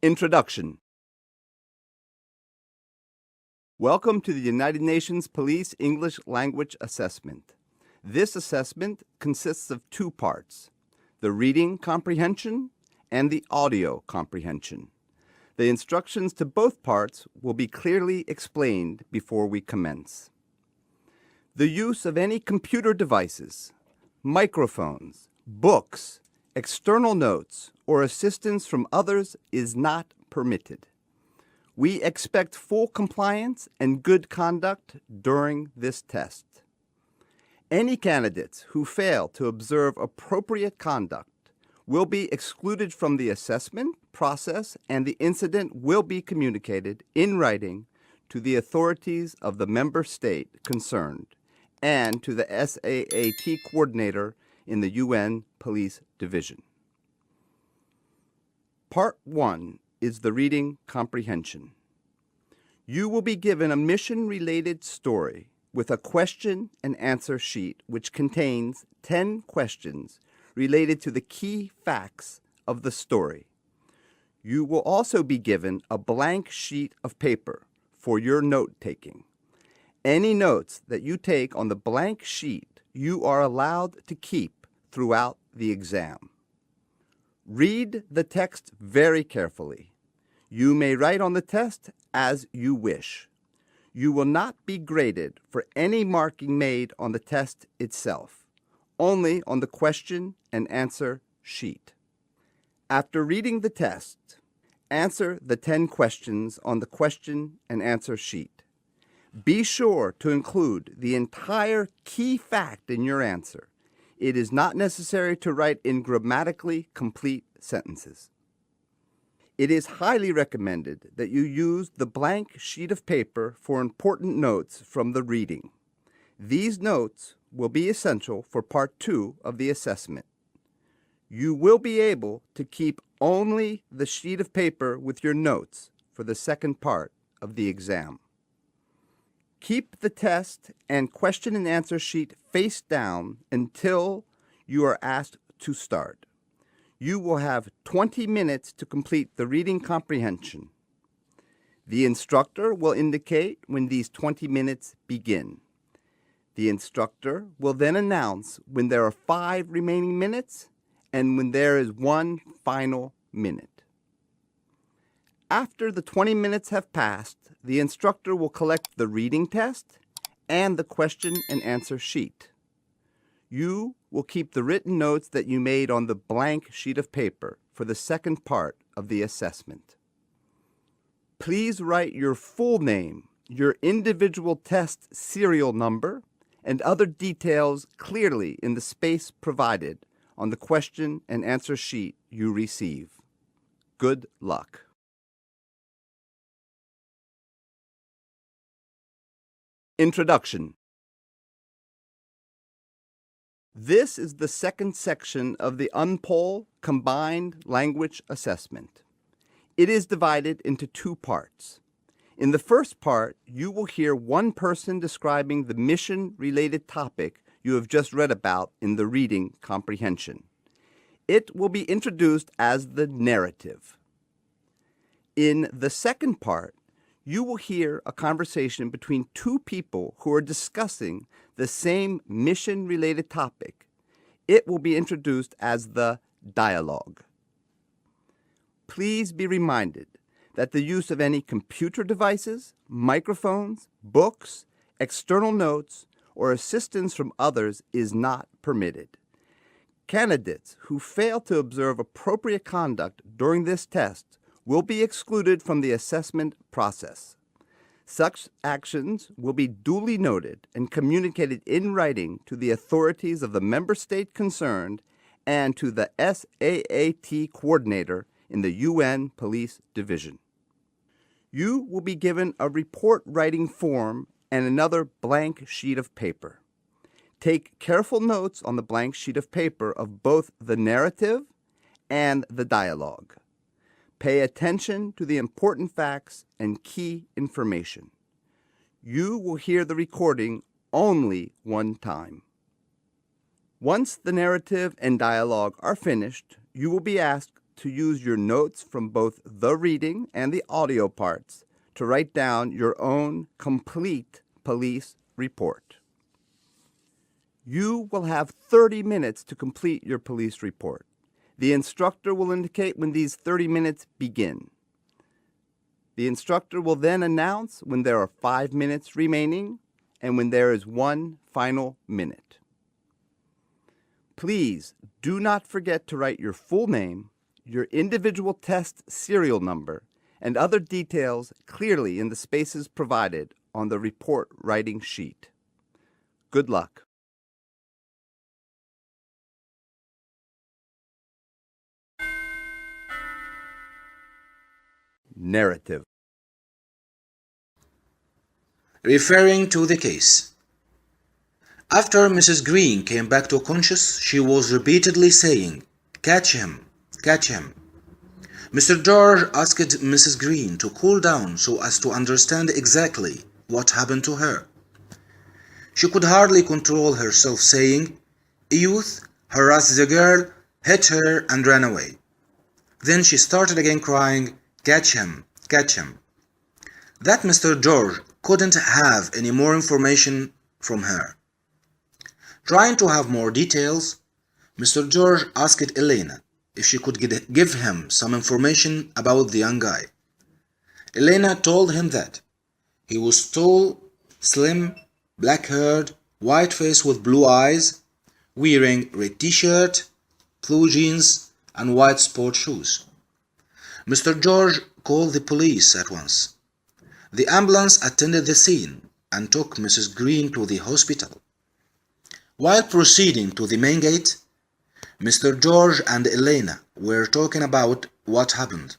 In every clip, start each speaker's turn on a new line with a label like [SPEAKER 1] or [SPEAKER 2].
[SPEAKER 1] Introduction. Welcome to the United Nations Police English Language Assessment. This assessment consists of two parts, the reading comprehension and the audio comprehension. The instructions to both parts will be clearly explained before we commence. The use of any computer devices, microphones, books, external notes, or assistance from others is not permitted. We expect full compliance and good conduct during this test. Any candidates who fail to observe appropriate conduct will be excluded from the assessment process, and the incident will be communicated in writing to the authorities of the member state concerned and to the SAAT coordinator in the UN Police Division. Part 1 is the reading comprehension. You will be given a mission-related story with a question and answer sheet which contains 10 questions related to the key facts of the story. You will also be given a blank sheet of paper for your note-taking. Any notes that you take on the blank sheet you are allowed to keep throughout the exam. Read the text very carefully. You may write on the test as you wish. You will not be graded for any marking made on the test itself, only on the question and answer sheet. After reading the test, answer the 10 questions on the question and answer sheet. Be sure to include the entire key fact in your answer. It is not necessary to write in grammatically complete sentences. It is highly recommended that you use the blank sheet of paper for important notes from the reading. These notes will be essential for Part 2 of the assessment. You will be able to keep only the sheet of paper with your notes for the second part of the exam. Keep the test and question and answer sheet face down until you are asked to start. You will have 20 minutes to complete the reading comprehension. The instructor will indicate when these 20 minutes begin. The instructor will then announce when there are 5 remaining minutes and when there is 1 final minute. After the 20 minutes have passed, the instructor will collect the reading test and the question and answer sheet. You will keep the written notes that you made on the blank sheet of paper for the second part of the assessment. Please write your full name, your individual test serial number, and other details clearly in the space provided on the question and answer sheet you receive. Good luck. Introduction. This is the second section of the UNPOL Combined Language Assessment. It is divided into 2 parts. In the first part, you will hear one person describing the mission-related topic you have just read about in the reading comprehension. It will be introduced as the narrative. In the second part, you will hear a conversation between 2 people who are discussing the same mission-related topic. It will be introduced as the dialogue. Please be reminded that the use of any computer devices, microphones, books, external notes, or assistance from others is not permitted. Candidates who fail to observe appropriate conduct during this test will be excluded from the assessment process. Such actions will be duly noted and communicated in writing to the authorities of the member state concerned and to the SAAT coordinator in the UN Police Division. You will be given a report writing form and another blank sheet of paper. Take careful notes on the blank sheet of paper of both the narrative and the dialogue. Pay attention to the important facts and key information. You will hear the recording only one time. Once the narrative and dialogue are finished, you will be asked to use your notes from both the reading and the audio parts to write down your own complete police report. You will have 30 minutes to complete your police report. The instructor will indicate when these 30 minutes begin. The instructor will then announce when there are 5 minutes remaining and when there is 1 final minute. Please do not forget to write your full name, your individual test serial number, and other details clearly in the spaces provided on the report writing sheet. Good luck. Narrative.
[SPEAKER 2] Referring to the case. After Mrs. Green came back to conscious, she was repeatedly saying, "Catch him, catch him." Mr. George asked Mrs. Green to cool down so as to understand exactly what happened to her. She could hardly control herself, saying, "A youth harassed the girl, hit her, and ran away." Then she started again crying, "Catch him, catch him." That Mr. George couldn't have any more information from her. Trying to have more details, Mr. George asked Elena if she could give him some information about the young guy. Elena told him that he was tall, slim, black-haired, white-faced with blue eyes, wearing red t-shirt, blue jeans, and white sport shoes. Mr. George called the police at once. The ambulance attended the scene and took Mrs. Green to the hospital. While proceeding to the main gate, Mr. George and Elena were talking about what happened.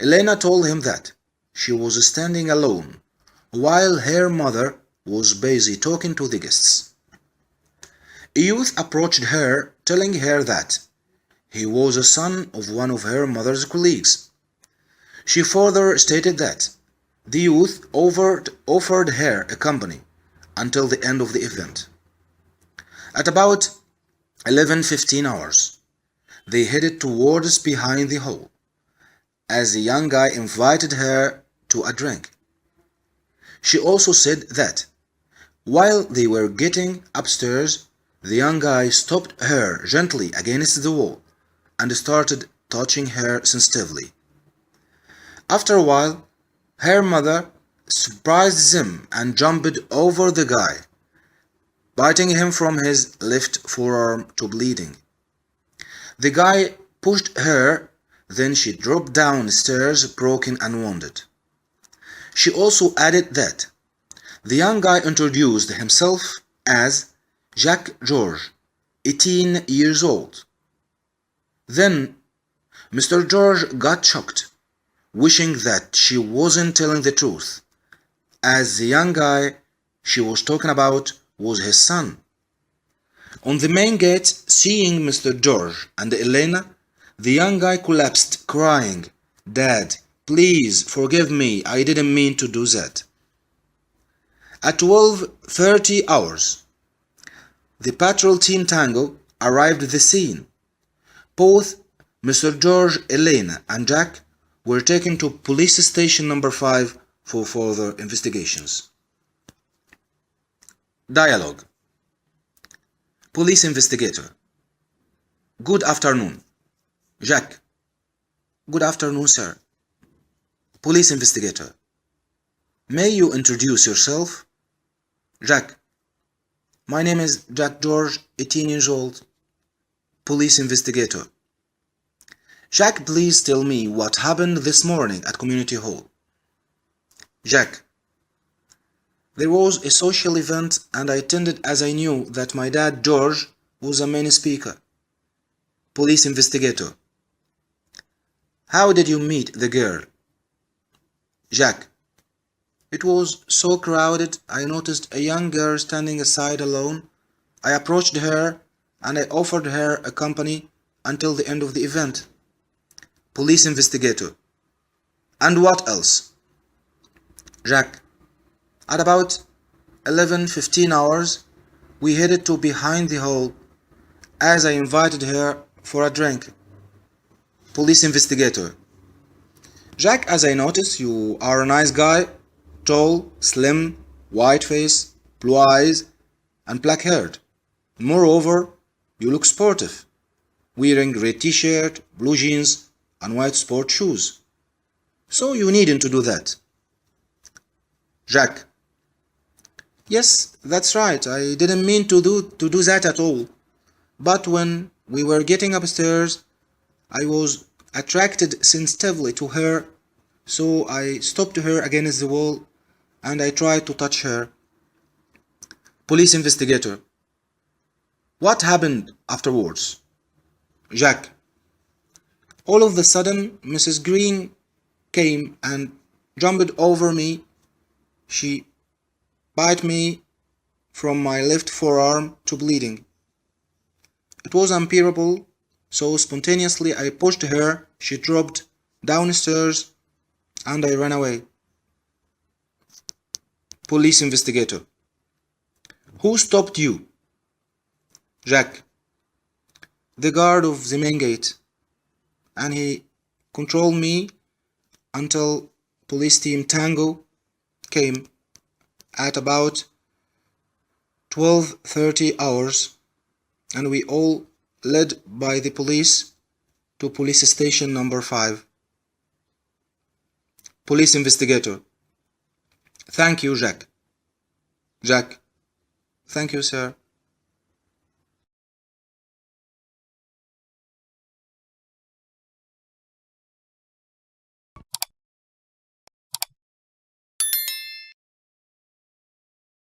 [SPEAKER 2] Elena told him that she was standing alone while her mother was busy talking to the guests. A youth approached her, telling her that he was a son of one of her mother's colleagues. She further stated that the youth offered her a company until the end of the event. At about 11:15 hours, they headed towards behind the hall, as the young guy invited her to a drink. She also said that while they were getting upstairs, the young guy stopped her gently against the wall and started touching her sensitively. After a while, her mother surprised them and jumped over the guy, biting him from his left forearm to bleeding. The guy pushed her, then she dropped downstairs broken and wounded. She also added that the young guy introduced himself as Jack George, 18 years old. Then Mr. George got shocked, wishing that she wasn't telling the truth, as the young guy she was talking about was his son. On the main gate, seeing Mr. George and Elena, the young guy collapsed, crying, "Dad, please forgive me, I didn't mean to do that." At 12:30 hours, the patrol team Tango arrived at the scene. Both Mr. George, Elena, and Jack were taken to police station number 5 for further investigations. Dialogue. Police investigator. Good afternoon. Jack. Good afternoon, sir. Police investigator. May you introduce yourself? Jack. My name is Jack George, 18 years old. Police investigator. Jack, please tell me what happened this morning at Community Hall. Jack. There was a social event and I attended as I knew that my dad George was a main speaker. Police investigator. How did you meet the girl? Jack. It was so crowded, I noticed a young girl standing aside alone. I approached her and I offered her a company until the end of the event. Police investigator. And what else? Jack. At about 11:15 hours, we headed to behind the hall as I invited her for a drink. Police investigator. Jack, as I notice, you are a nice guy, tall, slim, white face, blue eyes, and black haired. Moreover, you look sportive, wearing red t-shirt, blue jeans, and white sport shoes. So you needn't to do that. Jack. Yes, that's right. I didn't mean to do that at all. But when we were getting upstairs, I was attracted sensitively to her, so I stopped her against the wall and I tried to touch her. Police investigator. What happened afterwards? Jack. All of a sudden, Mrs. Green came and jumped over me. She bit me from my left forearm to bleeding. It was unbearable, so spontaneously I pushed her, she dropped downstairs, and I ran away. Police investigator. Who stopped you? Jack. The guard of the main gate, and he controlled me until police team Tango came at about 12:30 hours, and we all led by the police to police station number 5. Police investigator. Thank you, Jack. Jack. Thank you, sir.